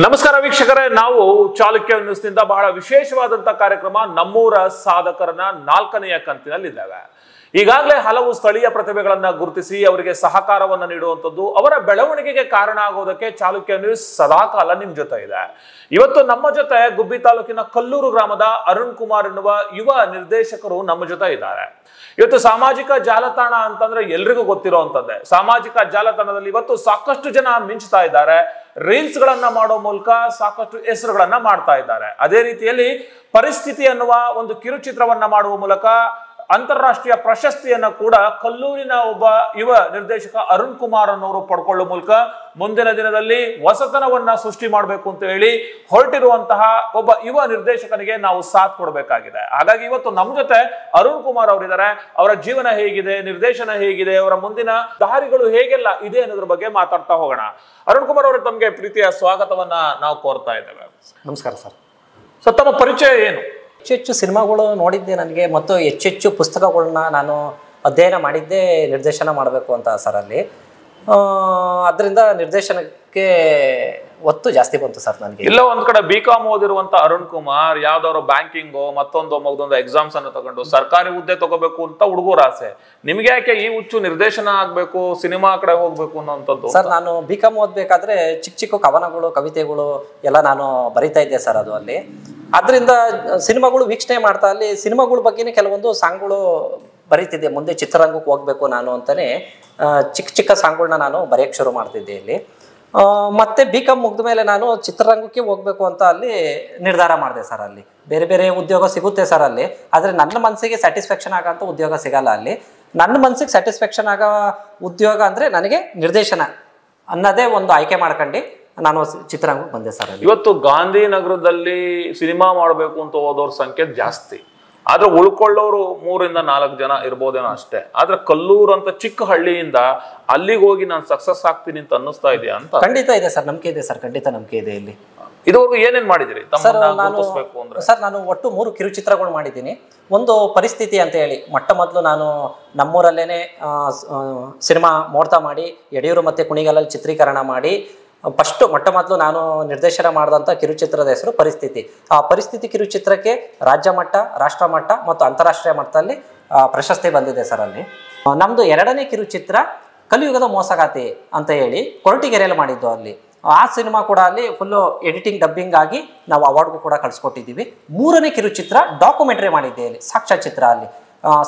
ನಮಸ್ಕಾರ ವೀಕ್ಷಕರೇ, ನಾವು ಚಾಲುಕ್ಯ ನ್ಯೂಸ್ನಿಂದ ಬಹಳ ವಿಶೇಷವಾದಂತಹ ಕಾರ್ಯಕ್ರಮ ನಮ್ಮೂರ ಸಾಧಕರನ್ನ 4ನೆಯ ಕಂತಿನಲ್ಲಿದ್ದೇವೆ. ಈಗಾಗಲೇ ಹಲವು ಸ್ಥಳೀಯ ಪ್ರತಿಭೆಗಳನ್ನ ಗುರುತಿಸಿ ಅವರಿಗೆ ಸಹಕಾರವನ್ನ ನೀಡುವಂಥದ್ದು, ಅವರ ಬೆಳವಣಿಗೆಗೆ ಕಾರಣ ಆಗೋದಕ್ಕೆ ಚಾಲುಕ್ಯ ನ್ಯೂಸ್ ಸದಾಕಾಲ ನಿಮ್ ಜೊತೆ ಇದೆ. ಇವತ್ತು ನಮ್ಮ ಜೊತೆ ಗುಬ್ಬಿ ತಾಲೂಕಿನ ಕಲ್ಲೂರು ಗ್ರಾಮದ ಅರುಣ್ ಕುಮಾರ್ ಎನ್ನುವ ಯುವ ನಿರ್ದೇಶಕರು ನಮ್ಮ ಜೊತೆ ಇದ್ದಾರೆ. ಇವತ್ತು ಸಾಮಾಜಿಕ ಜಾಲತಾಣ ಅಂತಂದ್ರೆ ಎಲ್ರಿಗೂ ಗೊತ್ತಿರುವಂತದ್ದೇ. ಸಾಮಾಜಿಕ ಜಾಲತಾಣದಲ್ಲಿ ಇವತ್ತು ಸಾಕಷ್ಟು ಜನ ಮಿಂಚ್ತಾ ಇದ್ದಾರೆ. ರೀಲ್ಸ್ ಗಳನ್ನ ಮಾಡೋ ಮೂಲಕ ಸಾಕಷ್ಟು ಹೆಸರುಗಳನ್ನ ಮಾಡ್ತಾ ಇದ್ದಾರೆ. ಅದೇ ರೀತಿಯಲ್ಲಿ ಪರಿಸ್ಥಿತಿ ಅನ್ನುವ ಒಂದು ಕಿರುಚಿತ್ರವನ್ನ ಮಾಡುವ ಮೂಲಕ ಅಂತಾರಾಷ್ಟ್ರೀಯ ಪ್ರಶಸ್ತಿಯನ್ನ ಕೂಡ ಕಲ್ಲೂರಿನ ಒಬ್ಬ ಯುವ ನಿರ್ದೇಶಕ ಅರುಣ್ ಕುಮಾರ್ ಅನ್ನೋರು ಪಡ್ಕೊಳ್ಳುವ ಮೂಲಕ ಮುಂದಿನ ದಿನದಲ್ಲಿ ಹೊಸತನವನ್ನ ಸೃಷ್ಟಿ ಮಾಡಬೇಕು ಅಂತ ಹೇಳಿ ಹೊರಟಿರುವಂತಹ ಒಬ್ಬ ಯುವ ನಿರ್ದೇಶಕನಿಗೆ ನಾವು ಸಾಥ್ ಕೊಡಬೇಕಾಗಿದೆ. ಹಾಗಾಗಿ ಇವತ್ತು ನಮ್ಮ ಜೊತೆ ಅರುಣ್ ಕುಮಾರ್ ಅವರಿದ್ದಾರೆ. ಅವರ ಜೀವನ ಹೇಗಿದೆ, ನಿರ್ದೇಶನ ಹೇಗಿದೆ, ಅವರ ಮುಂದಿನ ದಾರಿಗಳು ಹೇಗೆಲ್ಲ ಇದೆ ಅನ್ನೋದ್ರ ಬಗ್ಗೆ ಮಾತಾಡ್ತಾ ಹೋಗೋಣ. ಅರುಣ್ ಕುಮಾರ್ ಅವರು, ತಮಗೆ ಪ್ರೀತಿಯ ಸ್ವಾಗತವನ್ನ ನಾವು ಕೋರ್ತಾ ಇದ್ದೇವೆ. ನಮಸ್ಕಾರ ಸರ್. ಸೊ ತಮ್ಮ ಪರಿಚಯ ಏನು? ಹೆಚ್ಚು ಸಿನಿಮಾಗಳು ನೋಡಿದ್ದೆ ನನಗೆ, ಮತ್ತು ಹೆಚ್ಚು ಪುಸ್ತಕಗಳನ್ನ ನಾನು ಅಧ್ಯಯನ ಮಾಡಿದ್ದೆ ನಿರ್ದೇಶನ ಮಾಡಬೇಕು ಅಂತ ಸರ್. ಅಲ್ಲಿ ಅದರಿಂದ ನಿರ್ದೇಶನಕ್ಕೆ ಒತ್ತು ಜಾಸ್ತಿ ಬಂತು ಸರ್ ನನಗೆ. ಇಲ್ಲ ಒಂದ್ ಕಡೆ BCom ಓದಿರುವಂತ ಅರುಣ್ ಕುಮಾರ್ ಯಾವ್ದಾದ್ರು ಬ್ಯಾಂಕಿಂಗು ಮತ್ತೊಂದು ಎಕ್ಸಾಮ್ಸ್ ಅನ್ನು ತಗೊಂಡು ಸರ್ಕಾರಿ ಹುದ್ದೆ ತಗೋಬೇಕು ಅಂತ ಹುಡುಗರ ಆಸೆ. ನಿಮ್ಗೆ ಯಾಕೆ ಈ ಹುಚ್ಚು ನಿರ್ದೇಶನ ಆಗ್ಬೇಕು, ಸಿನಿಮಾ ಕಡೆ ಹೋಗ್ಬೇಕು ಅನ್ನೋಂಥದ್ದು? ಸರ್, ನಾನು BCom ಓದ್ಬೇಕಾದ್ರೆ ಚಿಕ್ಕ ಕವನಗಳು, ಕವಿತೆಗಳು ಎಲ್ಲ ನಾನು ಬರಿತಾ ಇದ್ದೆ ಸರ್. ಅದು ಅಲ್ಲಿ ಅದರಿಂದ ಸಿನಿಮಾಗಳು ವೀಕ್ಷಣೆ ಮಾಡ್ತಾ ಅಲ್ಲಿ ಸಿನಿಮಾಗಳ ಬಗ್ಗೆನೇ ಕೆಲವೊಂದು ಸಾಂಗ್ಗಳು ಬರೀತಿದ್ದೆ. ಮುಂದೆ ಚಿತ್ರರಂಗಕ್ಕೆ ಹೋಗ್ಬೇಕು ನಾನು ಅಂತಾನೆ ಚಿಕ್ಕ ಸಾಂಗ್ಗಳನ್ನ ನಾನು ಬರೆಯಕ್ಕೆ ಶುರು ಮಾಡ್ತಿದ್ದೆ ಇಲ್ಲಿ. ಮತ್ತೆ BCom ಮುಗಿದ ಮೇಲೆ ನಾನು ಚಿತ್ರರಂಗಕ್ಕೆ ಹೋಗ್ಬೇಕು ಅಂತ ಅಲ್ಲಿ ನಿರ್ಧಾರ ಮಾಡಿದೆ ಸರ್. ಅಲ್ಲಿ ಬೇರೆ ಬೇರೆ ಉದ್ಯೋಗ ಸಿಗುತ್ತೆ ಸರ್ ಅಲ್ಲಿ, ಆದರೆ ನನ್ನ ಮನಸ್ಸಿಗೆ ಸ್ಯಾಟಿಸ್ಫ್ಯಾಕ್ಷನ್ ಆಗೋಂಥ ಉದ್ಯೋಗ ಸಿಗಲ್ಲ ಅಲ್ಲಿ. ನನ್ನ ಮನಸ್ಸಿಗೆ ಸ್ಯಾಟಿಸ್ಫ್ಯಾಕ್ಷನ್ ಆಗೋ ಉದ್ಯೋಗ ಅಂದರೆ ನನಗೆ ನಿರ್ದೇಶನ ಅನ್ನೋದೇ ಒಂದು ಆಯ್ಕೆ ಮಾಡ್ಕೊಂಡು ನಾನು ಚಿತ್ರರಂಗಕ್ಕೆ ಬಂದೆ ಸರ್. ಇವತ್ತು ಗಾಂಧಿನಗರದಲ್ಲಿ ಸಿನಿಮಾ ಮಾಡಬೇಕು ಅಂತ ಹೋದವ್ರ ಸಂಖ್ಯೆ ಜಾಸ್ತಿ, ಆದ್ರೆ ಉಳ್ಕೊಳ್ಳೋರು 3 ಇಂದ 4 ಜನ ಇರ್ಬೋದೇನೋ ಅಷ್ಟೇ. ಆದ್ರೆ ಕಲ್ಲೂರು ಅಂತ ಚಿಕ್ಕ ಹಳ್ಳಿಯಿಂದ ಅಲ್ಲಿಗೆ ಹೋಗಿ ನಾನು ಸಕ್ಸಸ್ ಆಗ್ತೀನಿ ಅಂತ ಅನ್ನಿಸ್ತಾ ಇದೆಯಾ ಅಂತ? ಖಂಡಿತ ಇದೆ ಸರ್, ನಂಬಿಕೆ ಇದೆ ಸರ್, ಖಂಡಿತ ನಂಬಿಕೆ ಇದೆ. ಇಲ್ಲಿ ಇದುವರೆಗೂ ಏನೇನ್ ಮಾಡಿದಿರಿ ಸರ್? ನಾನು ಒಟ್ಟು 3 ಕಿರುಚಿತ್ರಗಳು ಮಾಡಿದ್ದೀನಿ. ಒಂದು ಪರಿಸ್ಥಿತಿ ಅಂತ ಹೇಳಿ ಮೊಟ್ಟ ಮೊದಲು ನಾನು ನಮ್ಮೂರಲ್ಲೇನೆ ಸಿನಿಮಾ ಮುಹೂರ್ತ ಮಾಡಿ ಯಡಿಯೂರು ಮತ್ತೆ ಕುಣಿಗಲಲ್ಲಿ ಚಿತ್ರೀಕರಣ ಮಾಡಿ ಮೊಟ್ಟ ಮೊದಲು ನಾನು ನಿರ್ದೇಶನ ಮಾಡಿದಂಥ ಕಿರುಚಿತ್ರದ ಹೆಸರು ಪರಿಸ್ಥಿತಿ. ಆ ಪರಿಸ್ಥಿತಿ ಕಿರುಚಿತ್ರಕ್ಕೆ ರಾಜ್ಯ ಮಟ್ಟ, ರಾಷ್ಟ್ರ ಮಟ್ಟ ಮತ್ತು ಅಂತಾರಾಷ್ಟ್ರೀಯ ಮಟ್ಟದಲ್ಲಿ ಪ್ರಶಸ್ತಿ ಬಂದಿದೆ ಸರ್. ಅಲ್ಲಿ ನಮ್ಮದು 2ನೇ ಕಿರುಚಿತ್ರ ಕಲಿಯುಗದ ಮೋಸಗಾತಿ ಅಂತ ಹೇಳಿ ಕೊರಟಗೆರೆಯಲ್ಲಿ ಮಾಡಿದ್ದು. ಅಲ್ಲಿ ಆ ಸಿನಿಮಾ ಕೂಡ ಅಲ್ಲಿ ಫುಲ್ಲು ಎಡಿಟಿಂಗ್ ಡಬ್ಬಿಂಗ್ ಆಗಿ ನಾವು ಅವಾರ್ಡ್ಗೂ ಕೂಡ ಕಳಿಸ್ಕೊಟ್ಟಿದ್ದೀವಿ. 3ನೇ ಕಿರುಚಿತ್ರ ಡಾಕ್ಯುಮೆಂಟ್ರಿ ಮಾಡಿದ್ದೆ ಅಲ್ಲಿ, ಸಾಕ್ಷ್ಯಚಿತ್ರ. ಅಲ್ಲಿ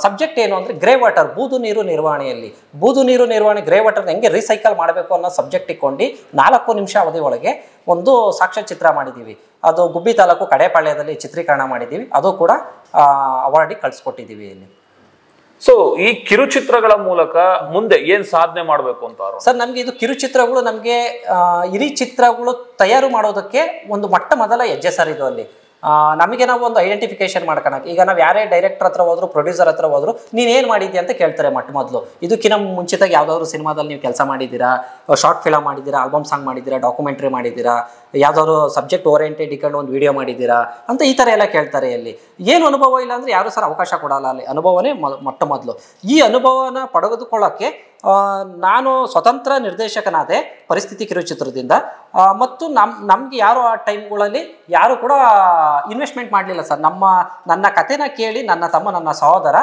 ಸಬ್ಜೆಕ್ಟ್ ಏನು ಅಂದರೆ ಗ್ರೇ ವಾಟರ್, ಬೂದು ನೀರು ನಿರ್ವಹಣೆಯಲ್ಲಿ. ಬೂದು ನೀರು ನಿರ್ವಹಣೆ, ಗ್ರೇ ವಾಟರ್ನ ಹೆಂಗೆ ರೀಸೈಕಲ್ ಮಾಡಬೇಕು ಅನ್ನೋ ಸಬ್ಜೆಕ್ಟ್ ಇಟ್ಕೊಂಡು 4 ನಿಮಿಷ ಅವಧಿ ಒಳಗೆ ಒಂದು ಸಾಕ್ಷ್ಯಚಿತ್ರ ಮಾಡಿದ್ದೀವಿ. ಅದು ಗುಬ್ಬಿ ತಾಲೂಕು ಕಡೆಪಾಳ್ಯದಲ್ಲಿ ಚಿತ್ರೀಕರಣ ಮಾಡಿದ್ದೀವಿ. ಅದು ಕೂಡ ಅವಾರ್ಡಿಗೆ ಕಳಿಸ್ಕೊಟ್ಟಿದ್ದೀವಿ ಇಲ್ಲಿ. ಸೊ ಈ ಕಿರುಚಿತ್ರಗಳ ಮೂಲಕ ಮುಂದೆ ಏನ್ ಸಾಧನೆ ಮಾಡಬೇಕು ಅಂತ ಸರ್? ನಮ್ಗೆ ಇದು ಕಿರುಚಿತ್ರಗಳು ನಮ್ಗೆ ಇಡೀ ಚಿತ್ರಗಳು ತಯಾರು ಮಾಡೋದಕ್ಕೆ ಒಂದು ಮೊಟ್ಟ ಮೊದಲ ಹೆಜ್ಜೆ ಸರ್ ಇದು. ಅಲ್ಲಿ ನಮಗೆ ನಾವು ಒಂದು ಐಡೆಂಟಿಫಿಕೇಶನ್ ಮಾಡ್ಕೊಳಕ್ಕೆ, ಈಗ ನಾವು ಯಾರೇ ಡೈರೆಕ್ಟರ್ ಹತ್ರ ಹೋದ್ರು, ಪ್ರೊಡ್ಯೂಸರ್ ಹತ್ರ ಹೋದ್ರು, ನೀನೇನು ಮಾಡಿದ್ಯಾ ಅಂತ ಕೇಳ್ತಾರೆ ಮೊಟ್ಟ ಮೊದಲು. ಇದಕ್ಕಿಂತ ಮುಂಚಿತಾಗಿ ಯಾವ್ದಾದ್ರು ಸಿನಿಮಾದಲ್ಲಿ ನೀವು ಕೆಲಸ ಮಾಡಿದ್ದೀರಾ, ಶಾರ್ಟ್ ಫಿಲಮ್ ಮಾಡಿದ್ದೀರಾ, ಆಲ್ಬಮ್ ಸಾಂಗ್ ಮಾಡಿದ್ದೀರಾ, ಡಾಕ್ಯುಮೆಂಟ್ರಿ ಮಾಡಿದ್ದೀರಾ, ಯಾವ್ದಾದ್ರು ಸಬ್ಜೆಕ್ಟ್ ಓರಿಯೆಂಟೆಡ್ ಇಟ್ಕೊಂಡು ಒಂದು ವಿಡಿಯೋ ಮಾಡಿದ್ದೀರಾ ಅಂತ ಈ ಥರ ಎಲ್ಲ ಕೇಳ್ತಾರೆ. ಅಲ್ಲಿ ಏನು ಅನುಭವ ಇಲ್ಲ ಅಂದರೆ ಯಾರು ಸರ್ ಅವಕಾಶ ಕೊಡಲ್ಲ. ಅಲ್ಲಿ ಅನುಭವನೇ ಮೊಟ್ಟ ಮೊದಲು. ಈ ಅನುಭವನ ಪಡೆದುಕೊಳ್ಳೋಕ್ಕೆ ನಾನು ಸ್ವತಂತ್ರ ನಿರ್ದೇಶಕನಾದೆ ಪರಿಸ್ಥಿತಿ ಕಿರುಚಿತ್ರದಿಂದ. ಮತ್ತು ನಮ್ಗೆ ಯಾರು ಆ ಟೈಮ್ಗಳಲ್ಲಿ ಯಾರು ಕೂಡ ಇನ್ವೆಸ್ಟ್ಮೆಂಟ್ ಮಾಡಲಿಲ್ಲ ಸರ್. ನನ್ನ ಕಥೆನ ಕೇಳಿ ನನ್ನ ತಮ್ಮ, ನನ್ನ ಸಹೋದರ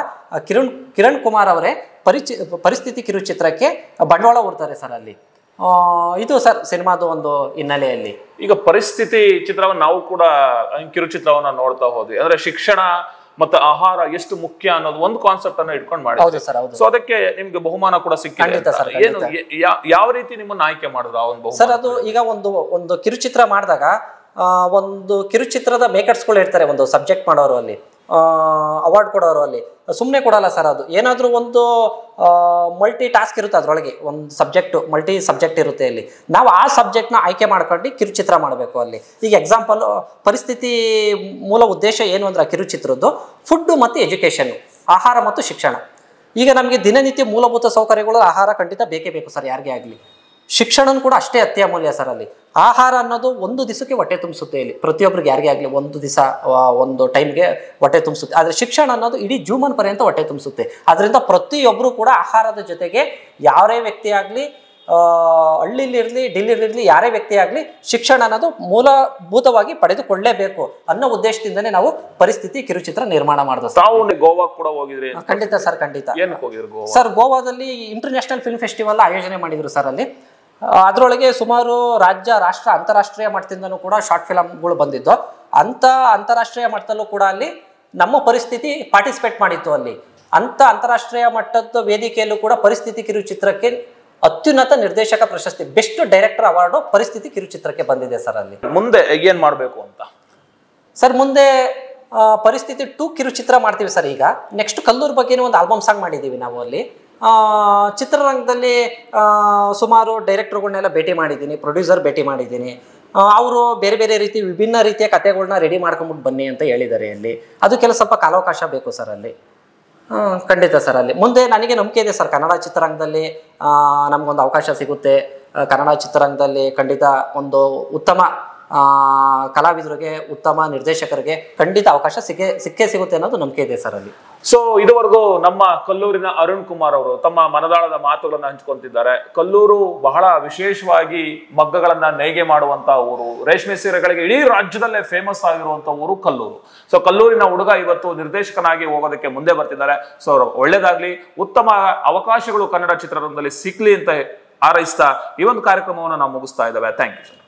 ಕಿರಣ್ ಕುಮಾರ್ ಅವರೇ ಪರಿಸ್ಥಿತಿ ಕಿರುಚಿತ್ರಕ್ಕೆ ಬಂಡವಾಳ ಹೂಡ್ತಾರೆ ಸರ್. ಅಲ್ಲಿ ಇದು ಸರ್ ಸಿನಿಮಾದ ಒಂದು ಹಿನ್ನೆಲೆಯಲ್ಲಿ. ಈಗ ಪರಿಸ್ಥಿತಿ ಚಿತ್ರವನ್ನು ನಾವು ಕೂಡ ಕಿರುಚಿತ್ರವನ್ನ ನೋಡ್ತಾ ಹೋದ್ವಿ. ಅಂದ್ರೆ ಶಿಕ್ಷಣ ಮತ್ತೆ ಆಹಾರ ಎಷ್ಟು ಮುಖ್ಯ ಅನ್ನೋದು ಒಂದು ಕಾನ್ಸೆಪ್ಟ್ ಅನ್ನ ಇಟ್ಕೊಂಡು ಮಾಡಿ. ಸೊ ಅದಕ್ಕೆ ನಿಮ್ಗೆ ಬಹುಮಾನ ಕೂಡ ಸಿಕ್ಕಿದೆ. ಏನು ಯಾವ ರೀತಿ ನಿಮ್ಮನ್ನ ಆಯ್ಕೆ ಮಾಡಿದ್ರು ಆ ಒಂದು ಸರ್? ಅದು ಈಗ ಒಂದು ಕಿರುಚಿತ್ರ ಮಾಡಿದಾಗ ಒಂದು ಕಿರುಚಿತ್ರದ ಮೇಕರ್ಸ್ಗಳು ಇರ್ತಾರೆ, ಒಂದು ಸಬ್ಜೆಕ್ಟ್ ಮಾಡೋರು, ಅಲ್ಲಿ ಅವಾರ್ಡ್ ಕೊಡೋರು ಅಲ್ಲಿ ಸುಮ್ಮನೆ ಕೊಡಲ್ಲ ಸರ್. ಅದು ಏನಾದರೂ ಒಂದು ಮಲ್ಟಿ ಟಾಸ್ಕ್ ಇರುತ್ತೆ, ಅದರೊಳಗೆ ಒಂದು ಮಲ್ಟಿ ಸಬ್ಜೆಕ್ಟ್ ಇರುತ್ತೆ. ಅಲ್ಲಿ ನಾವು ಆ ಸಬ್ಜೆಕ್ಟ್ನ ಆಯ್ಕೆ ಮಾಡ್ಕೊಂಡು ಕಿರುಚಿತ್ರ ಮಾಡಬೇಕು. ಅಲ್ಲಿ ಈಗ ಎಕ್ಸಾಂಪಲ್ ಪರಿಸ್ಥಿತಿ ಮೂಲ ಉದ್ದೇಶ ಏನು ಅಂದ್ರೆ ಕಿರುಚಿತ್ರದ್ದು ಫುಡ್ಡು ಮತ್ತು ಎಜುಕೇಷನ್ನು, ಆಹಾರ ಮತ್ತು ಶಿಕ್ಷಣ. ಈಗ ನಮಗೆ ದಿನನಿತ್ಯ ಮೂಲಭೂತ ಸೌಕರ್ಯಗಳು, ಆಹಾರ ಖಂಡಿತ ಬೇಕೇ ಬೇಕು ಸರ್ ಯಾರಿಗೇ ಆಗಲಿ. ಶಿಕ್ಷಣ ಕೂಡ ಅಷ್ಟೇ ಅತ್ಯಮೂಲ್ಯ ಸರ್. ಅಲ್ಲಿ ಆಹಾರ ಅನ್ನೋದು ಒಂದು ದಿವಸಕ್ಕೆ ಹೊಟ್ಟೆ ತುಂಬಿಸುತ್ತೆ. ಇಲ್ಲಿ ಪ್ರತಿಯೊಬ್ಬರಿಗೆ ಯಾರಿಗೇ ಆಗಲಿ ಒಂದು ದಿವಸ ಒಂದು ಟೈಮ್ಗೆ ಹೊಟ್ಟೆ ತುಂಬಿಸುತ್ತೆ. ಆದರೆ ಶಿಕ್ಷಣ ಅನ್ನೋದು ಇಡೀ ಜೀವನ ಪರ್ಯಂತ ಹೊಟ್ಟೆ ತುಂಬಿಸುತ್ತೆ. ಅದರಿಂದ ಪ್ರತಿಯೊಬ್ಬರು ಕೂಡ ಆಹಾರದ ಜೊತೆಗೆ ಯಾರೇ ವ್ಯಕ್ತಿ ಆಗಲಿ ಹಳ್ಳಿಲಿರಲಿ ಡಿಲ್ಲಿಲಿರಲಿ ಯಾರೇ ವ್ಯಕ್ತಿ ಆಗಲಿ ಶಿಕ್ಷಣ ಅನ್ನೋದು ಮೂಲಭೂತವಾಗಿ ಪಡೆದುಕೊಳ್ಳೇಬೇಕು ಅನ್ನೋ ಉದ್ದೇಶದಿಂದನೇ ನಾವು ಪರಿಸ್ಥಿತಿ ಕಿರುಚಿತ್ರ ನಿರ್ಮಾಣ ಮಾಡಿದ್ವಿ. ತಾವು ಗೋವಾ ಕೂಡ ಹೋಗಿದ್ರಿ? ಖಂಡಿತ ಸರ್, ಖಂಡಿತ. ಏನಕ್ಕೆ ಹೋಗಿದ್ರಿ ಗೋವಾ? ಸರ್, ಗೋವಾದಲ್ಲಿ ಇಂಟರ್ನ್ಯಾಷನಲ್ ಫಿಲ್ಮ್ ಫೆಸ್ಟಿವಲ್ ಆಯೋಜನೆ ಮಾಡಿದ್ರು ಸರ್. ಅಲ್ಲಿ ಅದರೊಳಗೆ ಸುಮಾರು ರಾಜ್ಯ, ರಾಷ್ಟ್ರ, ಅಂತಾರಾಷ್ಟ್ರೀಯ ಮಟ್ಟದಿಂದನೂ ಕೂಡ ಶಾರ್ಟ್ ಫಿಲಮ್ಗಳು ಬಂದಿದ್ದು. ಅಂತಾರಾಷ್ಟ್ರೀಯ ಮಟ್ಟದಲ್ಲೂ ಕೂಡ ಅಲ್ಲಿ ನಮ್ಮ ಪರಿಸ್ಥಿತಿ ಪಾರ್ಟಿಸಿಪೇಟ್ ಮಾಡಿತ್ತು. ಅಲ್ಲಿ ಅಂತಾರಾಷ್ಟ್ರೀಯ ಮಟ್ಟದ ವೇದಿಕೆಯಲ್ಲೂ ಕೂಡ ಪರಿಸ್ಥಿತಿ ಕಿರುಚಿತ್ರಕ್ಕೆ ಅತ್ಯುನ್ನತ ನಿರ್ದೇಶಕ ಪ್ರಶಸ್ತಿ, ಬೆಸ್ಟ್ ಡೈರೆಕ್ಟರ್ ಅವಾರ್ಡು ಪರಿಸ್ಥಿತಿ ಕಿರುಚಿತ್ರಕ್ಕೆ ಬಂದಿದೆ ಸರ್. ಅಲ್ಲಿ ಮುಂದೆ ಏನ್ ಮಾಡ್ಬೇಕು ಅಂತ ಸರ್? ಮುಂದೆ ಪರಿಸ್ಥಿತಿ 2 ಕಿರುಚಿತ್ರ ಮಾಡ್ತೀವಿ ಸರ್. ಈಗ ನೆಕ್ಸ್ಟ್ ಕಲ್ಲೂರು ಬಗ್ಗೆನೂ ಒಂದು ಆಲ್ಬಮ್ ಸಾಂಗ್ ಮಾಡಿದ್ದೀವಿ ನಾವು. ಅಲ್ಲಿ ಚಿತ್ರರಂಗದಲ್ಲಿ ಸುಮಾರು ಡೈರೆಕ್ಟರ್ಗಳನ್ನೆಲ್ಲ ಭೇಟಿ ಮಾಡಿದ್ದೀನಿ, ಪ್ರೊಡ್ಯೂಸರ್ ಭೇಟಿ ಮಾಡಿದ್ದೀನಿ. ಅವರು ಬೇರೆ ಬೇರೆ ರೀತಿ ವಿಭಿನ್ನ ರೀತಿಯ ಕಥೆಗಳನ್ನ ರೆಡಿ ಮಾಡ್ಕೊಂಬಿಟ್ಟು ಬನ್ನಿ ಅಂತ ಹೇಳಿದ್ದಾರೆ. ಅಲ್ಲಿ ಅದಕ್ಕೆಲ್ಲ ಸ್ವಲ್ಪ ಕಾಲಾವಕಾಶ ಬೇಕು ಸರ್. ಅಲ್ಲಿ ಖಂಡಿತ ಸರ್. ಅಲ್ಲಿ ಮುಂದೆ ನನಗೆ ನಂಬಿಕೆ ಇದೆ ಸರ್, ಕನ್ನಡ ಚಿತ್ರರಂಗದಲ್ಲಿ ನಮಗೊಂದು ಅವಕಾಶ ಸಿಗುತ್ತೆ. ಕನ್ನಡ ಚಿತ್ರರಂಗದಲ್ಲಿ ಖಂಡಿತ ಒಂದು ಉತ್ತಮ ಕಲಾವಿದರಿಗೆ, ಉತ್ತಮ ನಿರ್ದೇಶಕರಿಗೆ ಖಂಡಿತ ಅವಕಾಶ ಸಿಕ್ಕೇ ಸಿಗುತ್ತೆ ಅನ್ನೋದು ನಂಬಿಕೆ ಇದೆ ಸರ್. ಅಲ್ಲಿ ಸೊ ಇದುವರೆಗೂ ನಮ್ಮ ಕಲ್ಲೂರಿನ ಅರುಣ್ ಕುಮಾರ್ ಅವರು ತಮ್ಮ ಮನದಾಳದ ಮಾತುಗಳನ್ನ ಹಂಚಿಕೊಂತಿದ್ದಾರೆ. ಕಲ್ಲೂರು ಬಹಳ ವಿಶೇಷವಾಗಿ ಮಗ್ಗಗಳನ್ನ ನೇಯ್ಗೆ ಮಾಡುವಂತ ಊರು, ರೇಷ್ಮೆ ಸೀರೆಗಳಿಗೆ ಇಡೀ ರಾಜ್ಯದಲ್ಲೇ ಫೇಮಸ್ ಆಗಿರುವಂತ ಊರು ಕಲ್ಲೂರು. ಸೊ ಕಲ್ಲೂರಿನ ಹುಡುಗ ಇವತ್ತು ನಿರ್ದೇಶಕನಾಗಿ ಹೋಗೋದಕ್ಕೆ ಮುಂದೆ ಬರ್ತಿದ್ದಾರೆ. ಸೊ ಒಳ್ಳೇದಾಗ್ಲಿ, ಉತ್ತಮ ಅವಕಾಶಗಳು ಕನ್ನಡ ಚಿತ್ರರಂಗದಲ್ಲಿ ಸಿಕ್ಲಿ ಅಂತ ಹಾರೈಸ್ತಾ ಈ ಒಂದು ಕಾರ್ಯಕ್ರಮವನ್ನು ನಾವು ಮುಗಿಸ್ತಾ ಇದ್ದೇವೆ. Thank you sir.